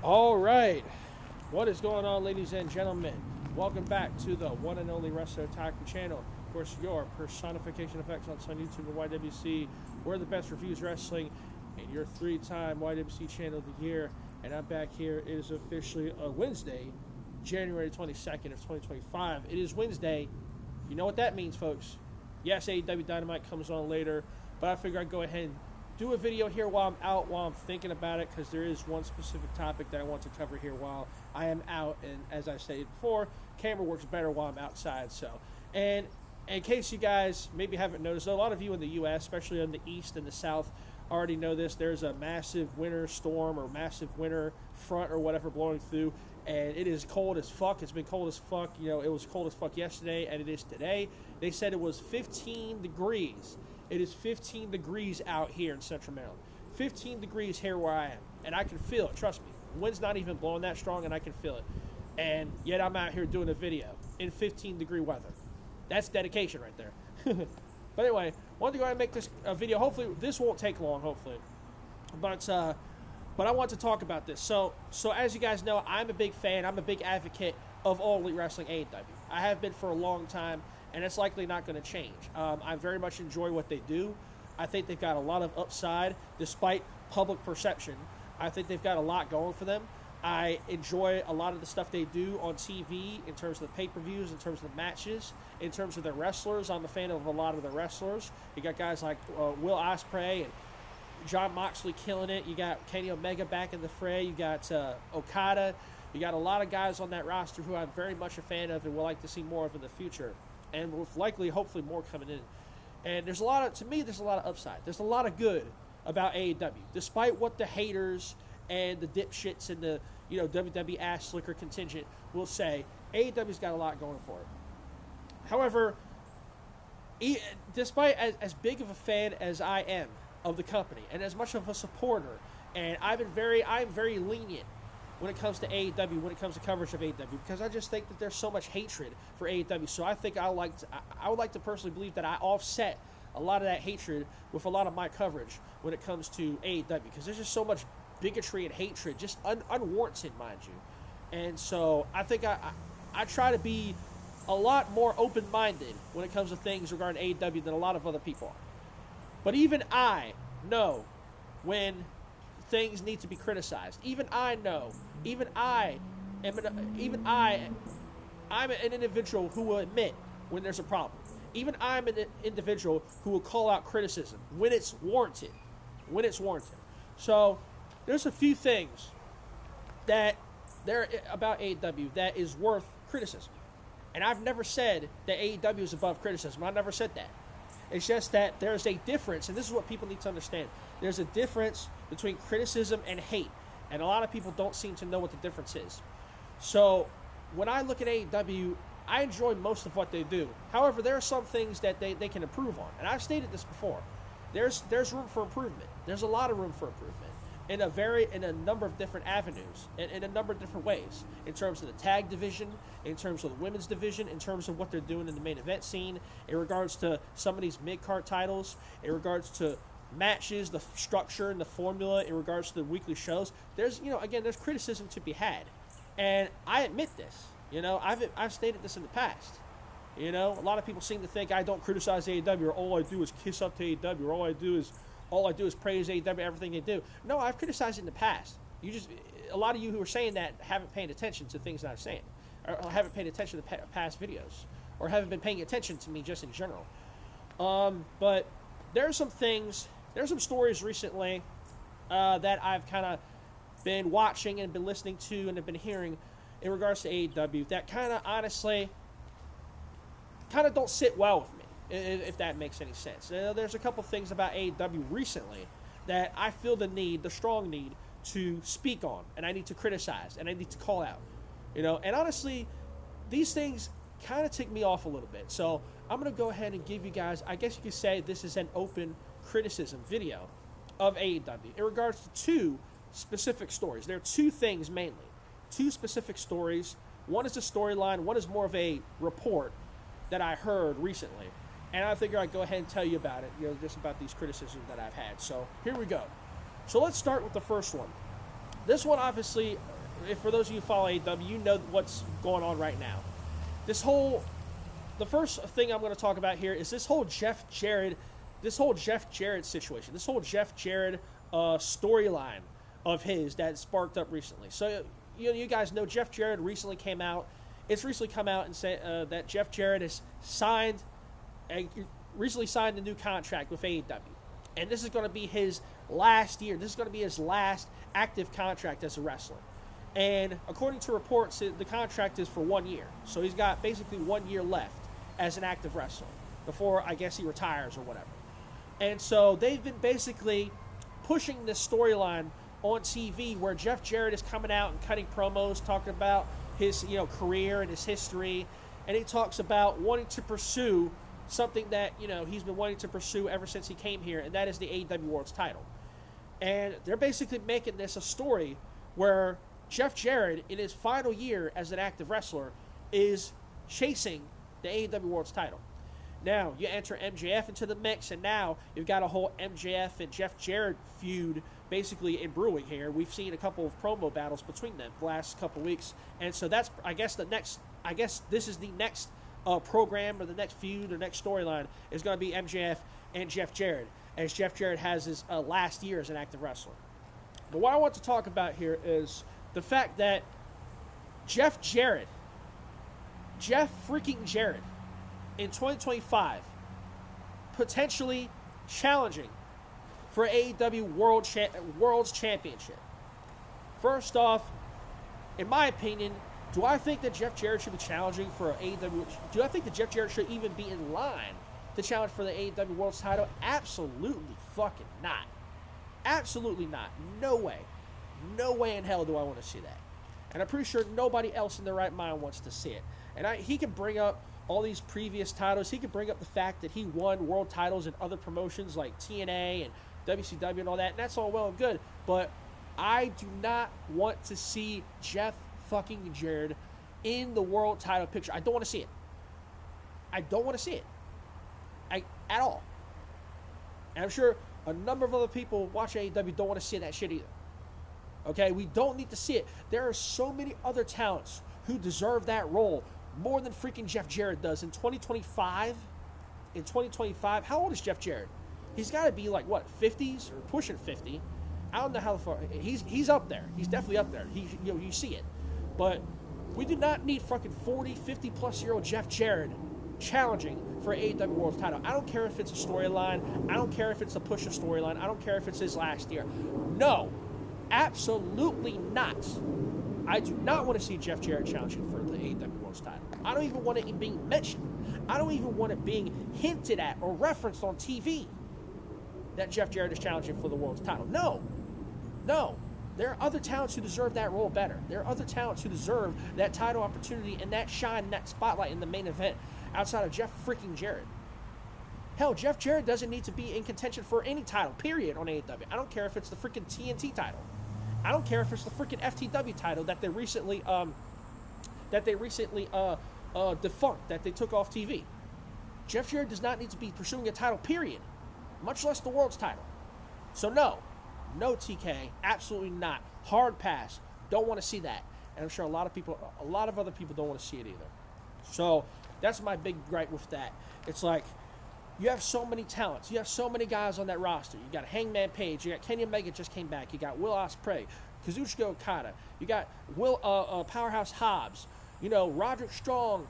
All right. What is going on, ladies and gentlemen? Welcome back to the one and only Wrestler Attack channel. Of course, your personification of excellence on YouTube and YWC. We're the best reviews wrestling and your three-time YWC channel of the year. And I'm back here. It is officially a Wednesday, January 22nd of 2025. It is Wednesday. You know what that means, folks. Yes, AEW Dynamite comes on later, but I figure I'd go ahead and do a video here while I'm out, while I'm thinking about it, because there is one specific topic that I want to cover here while I am out. And as I stated before, camera works better while I'm outside. So, and in case you guys maybe haven't noticed, a lot of you in the U.S., especially in the East and the South, already know this. There's a massive winter storm or massive winter front or whatever blowing through, and it is cold as fuck. It's been cold as fuck. You know, it was cold as fuck yesterday, and it is today. They said it was 15 degrees. It is 15 degrees out here in Central Maryland. 15 degrees here where I am. And I can feel it, trust me. The wind's not even blowing that strong and I can feel it. And yet I'm out here doing a video in 15 degree weather. That's dedication right there. But anyway, wanted to go ahead and make this video. Hopefully, this won't take long, hopefully. But I want to talk about this. So as you guys know, I'm a big fan. I'm a big advocate of All Elite Wrestling AEW. I have been for a long time. And it's likely not going to change. I very much enjoy what they do. I think they've got a lot of upside, despite public perception. I think they've got a lot going for them. I enjoy a lot of the stuff they do on TV in terms of the pay-per-views, in terms of the matches, in terms of their wrestlers. I'm a fan of a lot of the wrestlers. You got guys like Will Ospreay and Jon Moxley killing it. You got Kenny Omega back in the fray. You got Okada. You got a lot of guys on that roster who I'm very much a fan of and would like to see more of in the future. And with likely, hopefully, more coming in. And there's a lot of upside. There's a lot of good about AEW. Despite what the haters and the dipshits and the, WWE ass slicker contingent will say, AEW's got a lot going for it. However, despite as big of a fan as I am of the company, and as much of a supporter, and I'm very lenient when it comes to AEW, when it comes to coverage of AEW, because I just think that there's so much hatred for AEW. So I think I would like to personally believe that I offset a lot of that hatred with a lot of my coverage when it comes to AEW, because there's just so much bigotry and hatred, just unwarranted, mind you. And so I think I try to be a lot more open-minded when it comes to things regarding AEW than a lot of other people are. But even I know when things need to be criticized. Even I know. I'm an individual who will admit when there's a problem. Even I'm an individual who will call out criticism when it's warranted. So there's a few things that there about AEW that is worth criticism. And I've never said that AEW is above criticism. I've never said that. It's just that there's a difference, and this is what people need to understand. There's a difference between criticism and hate, and a lot of people don't seem to know what the difference is. So when I look at AEW, I enjoy most of what they do. However, there are some things that they can improve on, and I've stated this before. There's room for improvement. There's a lot of room for improvement in a number of different avenues, in a number of different ways, in terms of the tag division, in terms of the women's division, in terms of what they're doing in the main event scene, in regards to some of these mid-card titles, in regards to matches, the structure and the formula, in regards to the weekly shows. There's criticism to be had, and I admit this. I've stated this in the past. A lot of people seem to think I don't criticize AEW, or all I do is kiss up to AEW, or all I do is praise AEW, everything they do. No, I've criticized it in the past. A lot of you who are saying that haven't paid attention to things that I'm saying, or haven't paid attention to past videos, or haven't been paying attention to me just in general. But there are some stories recently that I've kind of been watching and been listening to and have been hearing in regards to AEW that kind of honestly don't sit well with me, if that makes any sense. There's a couple things about AEW recently that I feel the strong need to speak on, and I need to criticize, and I need to call out. And honestly, these things kind of tick me off a little bit. So I'm going to go ahead and give you guys, I guess you could say this is an open criticism video of AEW in regards to two specific stories. There are two things mainly. Two specific stories. One is a storyline, one is more of a report that I heard recently. And I figure I'd go ahead and tell you about it, just about these criticisms that I've had. So here we go. So let's start with the first one. This one obviously for those of you who follow AEW, you know what's going on right now. The first thing I'm going to talk about here is this whole Jeff Jarrett situation, this whole Jeff Jarrett storyline of his that sparked up recently. So you guys know Jeff Jarrett recently came out. It's recently come out and said that Jeff Jarrett has recently signed a new contract with AEW, and this is going to be his last year. This is going to be his last active contract as a wrestler. And according to reports, the contract is for 1 year. So he's got basically 1 year left as an active wrestler before, I guess, he retires or whatever. And so they've been basically pushing this storyline on TV where Jeff Jarrett is coming out and cutting promos, talking about his career and his history. And he talks about wanting to pursue something that, he's been wanting to pursue ever since he came here, and that is the AEW World's title. And they're basically making this a story where Jeff Jarrett, in his final year as an active wrestler, is chasing the AEW World's title. Now, you enter MJF into the mix, and now you've got a whole MJF and Jeff Jarrett feud basically in brewing here. We've seen a couple of promo battles between them the last couple of weeks, and so that's, I guess this is the next program or the next feud or next storyline is going to be MJF and Jeff Jarrett, as Jeff Jarrett has his last year as an active wrestler. But what I want to talk about here is the fact that Jeff freaking Jarrett, in 2025, potentially challenging for AEW World's Championship. First off, in my opinion, do I think that Jeff Jarrett should be challenging for AEW? Do I think that Jeff Jarrett should even be in line to challenge for the AEW World's title? Absolutely fucking not. Absolutely not. No way. No way in hell do I want to see that. And I'm pretty sure nobody else in their right mind wants to see it. And he can bring up all these previous titles. He can bring up the fact that he won world titles in other promotions like TNA and WCW and all that. And that's all well and good. But I do not want to see Jeff fucking Jarrett in the world title picture. I don't want to see it. I don't want to see it. At all. And I'm sure a number of other people watching AEW don't want to see that shit either. Okay, we don't need to see it. There are so many other talents who deserve that role more than freaking Jeff Jarrett does in 2025. In 2025, how old is Jeff Jarrett? He's got to be like, what, 50s or pushing 50. I don't know how far. He's up there. He's definitely up there. You see it. But we do not need fucking 40, 50-plus-year-old Jeff Jarrett challenging for AEW World title. I don't care if it's a storyline. I don't care if it's a push of storyline. I don't care if it's his last year. No. Absolutely not. I do not want to see Jeff Jarrett challenging for the AEW World title. I don't even want it being mentioned. I don't even want it being hinted at or referenced on TV that Jeff Jarrett is challenging for the world's title. No. No. There are other talents who deserve that role better. There are other talents who deserve that title opportunity and that shine, and that spotlight in the main event outside of Jeff freaking Jarrett. Hell, Jeff Jarrett doesn't need to be in contention for any title, period, on AEW. I don't care if it's the freaking TNT title. I don't care if it's the freaking FTW title that they recently defunct, that they took off TV. Jeff Jarrett does not need to be pursuing a title, period, much less the world's title. So no TK, absolutely not. Hard pass. Don't want to see that. And I'm sure a lot of other people don't want to see it either. So that's my big gripe with that. It's like, you have so many talents. You have so many guys on that roster. You got Hangman Page. You got Kenny Omega just came back. You got Will Ospreay, Kazuchika Okada. You got Powerhouse Hobbs. Roderick Strong,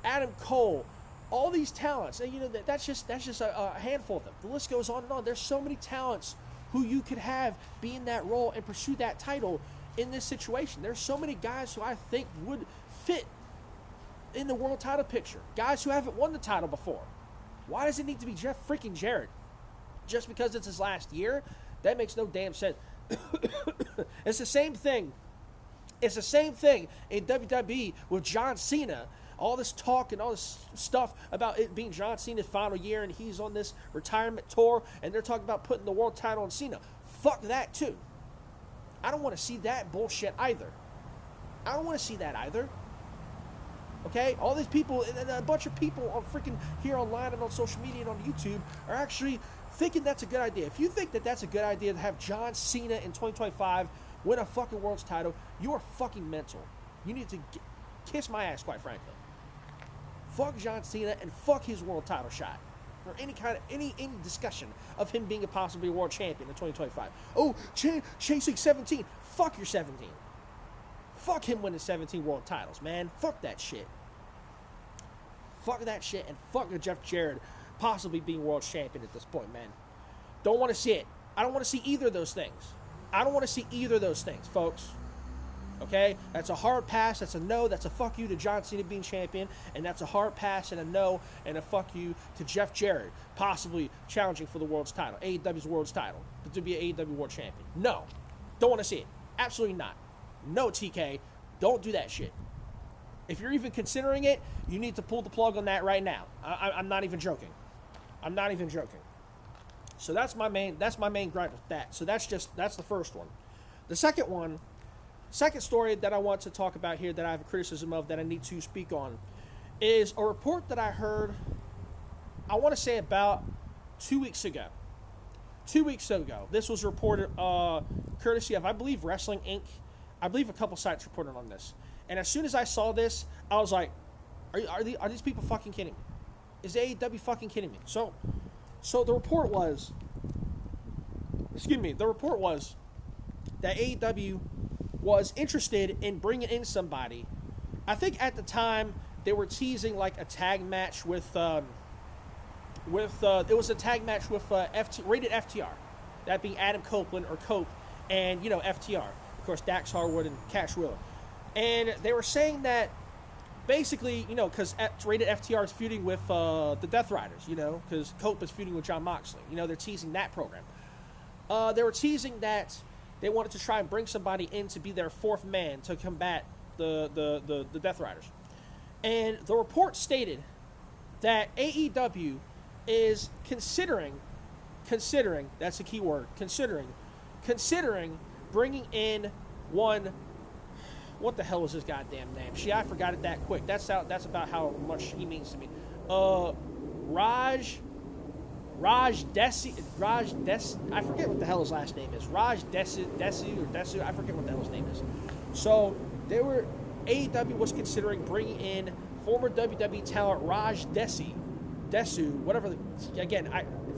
Adam Cole. All these talents. And that's just a handful of them. The list goes on and on. There's so many talents who you could have be in that role and pursue that title in this situation. There's so many guys who I think would fit in the world title picture. Guys who haven't won the title before. Why does it need to be Jeff freaking Jarrett? Just because it's his last year? That makes no damn sense. It's the same thing. It's the same thing in WWE with John Cena. All this talk and all this stuff about it being John Cena's final year and he's on this retirement tour and they're talking about putting the world title on Cena. Fuck that too. I don't want to see that bullshit either. I don't want to see that either. Okay? All these people, a bunch of people on freaking here online and on social media and on YouTube are actually thinking that's a good idea. If you think that that's a good idea to have John Cena in 2025 win a fucking world's title. You are fucking mental. You need to kiss my ass, quite frankly. Fuck John Cena and fuck his world title shot. Or any discussion of him being a possibly world champion in 2025. Oh, chasing 17. Fuck your 17. Fuck him winning 17 world titles, man. Fuck that shit. Fuck that shit, and fuck Jeff Jarrett possibly being world champion at this point, man. Don't want to see it. I don't want to see either of those things. I don't want to see either of those things, folks. Okay? That's a hard pass. That's a no. That's a fuck you to John Cena being champion. And that's a hard pass and a no and a fuck you to Jeff Jarrett possibly challenging for the world's title, AEW's world's title, but to be an AEW world champion. No. Don't want to see it. Absolutely not. No, TK. Don't do that shit. If you're even considering it, you need to pull the plug on that right now. I'm not even joking. I'm not even joking. So that's my main gripe with that. So that's the first one. The second story that I want to talk about here that I have a criticism of that I need to speak on is a report that I heard, I want to say about 2 weeks ago. 2 weeks ago. This was reported courtesy of, I believe, Wrestling Inc. I believe a couple sites reported on this. And as soon as I saw this, I was like, are these people fucking kidding me? Is AEW fucking kidding me? So the report was that AEW was interested in bringing in somebody. I think at the time they were teasing like a tag match with it was a tag match with rated FTR, that being Adam Copeland or Cope, and FTR, of course, Dax Harwood and Cash Wheeler, and they were saying that basically, because rated FTR is feuding with the Death Riders, because Cope is feuding with Jon Moxley. They're teasing that program. They were teasing that they wanted to try and bring somebody in to be their fourth man to combat the Death Riders. And the report stated that AEW is considering, that's a key word, considering bringing in one, what the hell was his goddamn name? I forgot it that quick. That's about how much he means to me. Raj Desi, I forget what the hell his last name is. Raj Desu, I forget what the hell his name is. So AEW was considering bringing in former WWE talent Raj Desu, whatever. Again,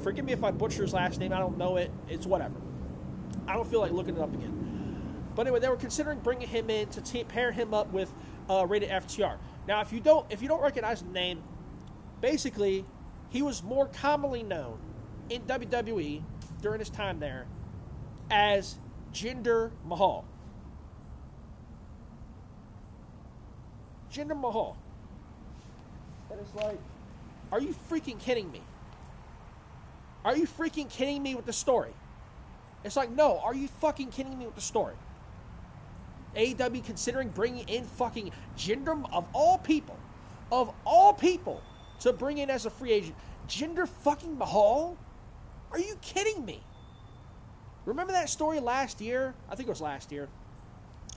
forgive me if I butcher his last name. I don't know it. It's whatever. I don't feel like looking it up again. But anyway, they were considering bringing him in to pair him up with rated FTR. Now, if you don't recognize the name, basically, he was more commonly known in WWE during his time there as Jinder Mahal. Jinder Mahal. And it's like, are you freaking kidding me? Are you freaking kidding me with the story? It's like, no, are you fucking kidding me with the story? AEW considering bringing in fucking Jinder, of all people, to bring in as a free agent, Jinder fucking Mahal? Are you kidding me? Remember that story last year? I think it was last year.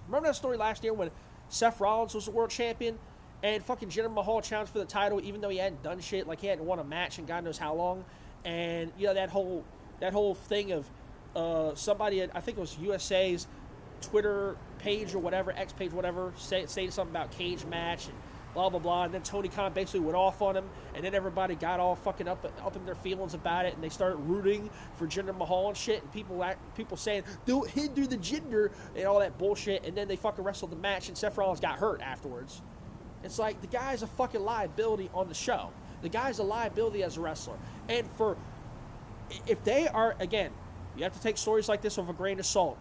Remember that story last year when Seth Rollins was the world champion and fucking Jinder Mahal challenged for the title even though he hadn't done shit, like he hadn't won a match in God knows how long? And, that whole thing of somebody, I think it was USA's Twitter page or whatever, X page, whatever, saying something about cage match and blah, blah, blah. And then Tony Khan basically went off on him. And then everybody got all fucking up in their feelings about it. And they started rooting for Jinder Mahal and shit. And people saying, do the Jinder and all that bullshit. And then they fucking wrestled the match and Seth Rollins got hurt afterwards. It's like, the guy's a fucking liability on the show. The guy's a liability as a wrestler. And if they are, again, you have to take stories like this with a grain of salt.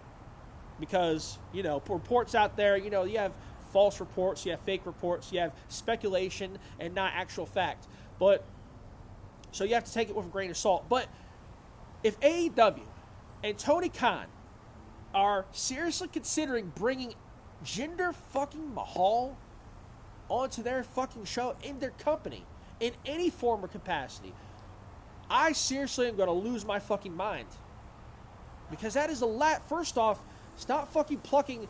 Because, reports out there, you have false reports, you have fake reports, you have speculation and not actual fact. So you have to take it with a grain of salt. But if AEW and Tony Khan are seriously considering bringing Jinder fucking Mahal onto their fucking show in their company in any form or capacity, I seriously am going to lose my fucking mind. Because that is a lot. First off, stop fucking plucking.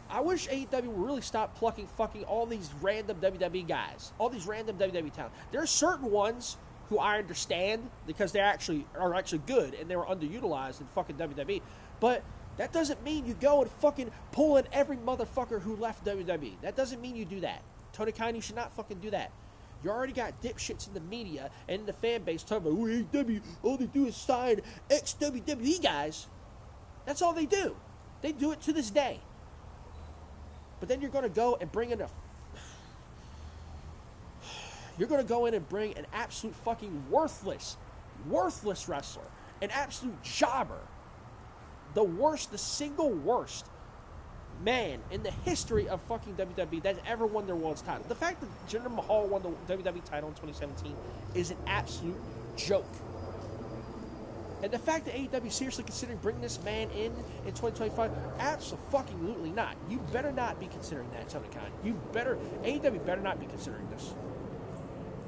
I wish AEW would really stop plucking fucking all these random WWE guys. All these random WWE talent. There are certain ones who I understand because they are actually good and they were underutilized in fucking WWE. But That doesn't mean you go and fucking pull in every motherfucker who left WWE. That doesn't mean you do that. Tony Khan, you should not fucking do that. You already got dipshits in the media and in the fan base talking about, AEW, all they do is sign ex-WWE guys. That's all they do. They do it to this day. But then you're going to go and bring in You're going to go in and bring an absolute fucking worthless wrestler. An absolute jobber. The single worst man in the history of fucking WWE that's ever won their world's title. The fact that Jinder Mahal won the WWE title in 2017 is an absolute joke. And the fact that AEW is seriously considering bringing this man in 2025, absolutely not. You better not be considering that, Tony Khan. AEW better not be considering this.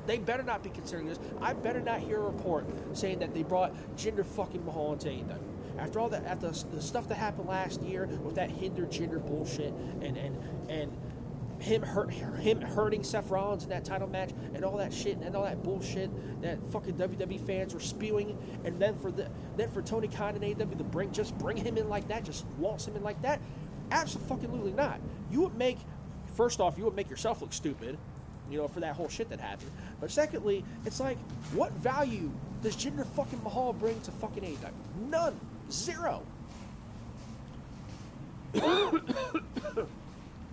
They better not be considering this. I better not hear a report saying that they brought Jinder fucking Mahal into AEW. After all that, after the stuff that happened last year with that Jinder bullshit and him hurting Seth Rollins in that title match and all that shit and all that bullshit that fucking WWE fans were spewing, and then for Tony Khan and AEW to bring him in like that, just waltz him in like that, absolutely not. You would make yourself look stupid, for that whole shit that happened. But secondly, it's like, what value does Jinder fucking Mahal bring to fucking AEW? None. Zero.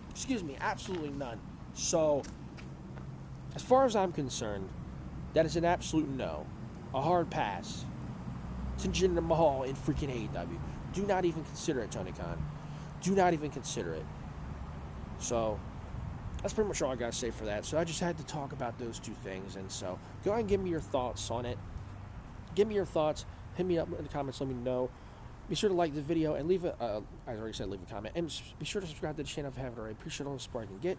Excuse me, absolutely none. So, as far as I'm concerned, that is an absolute no. A hard pass to Jinder Mahal in freaking AEW. Do not even consider it, Tony Khan. Do not even consider it. So, that's pretty much all I got to say for that. So I just had to talk about those two things. And so go ahead and give me your thoughts on it. Give me your thoughts. Hit me up in the comments. Let me know. Be sure to like the video and leave a comment. And be sure to subscribe to the channel if you haven't already. Appreciate all the support I can get.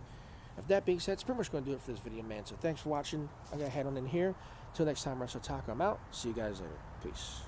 If that being said, it's pretty much going to do it for this video, man. So thanks for watching. I got to head on in here. Until next time, Wrestle Talk. I'm out. See you guys later. Peace.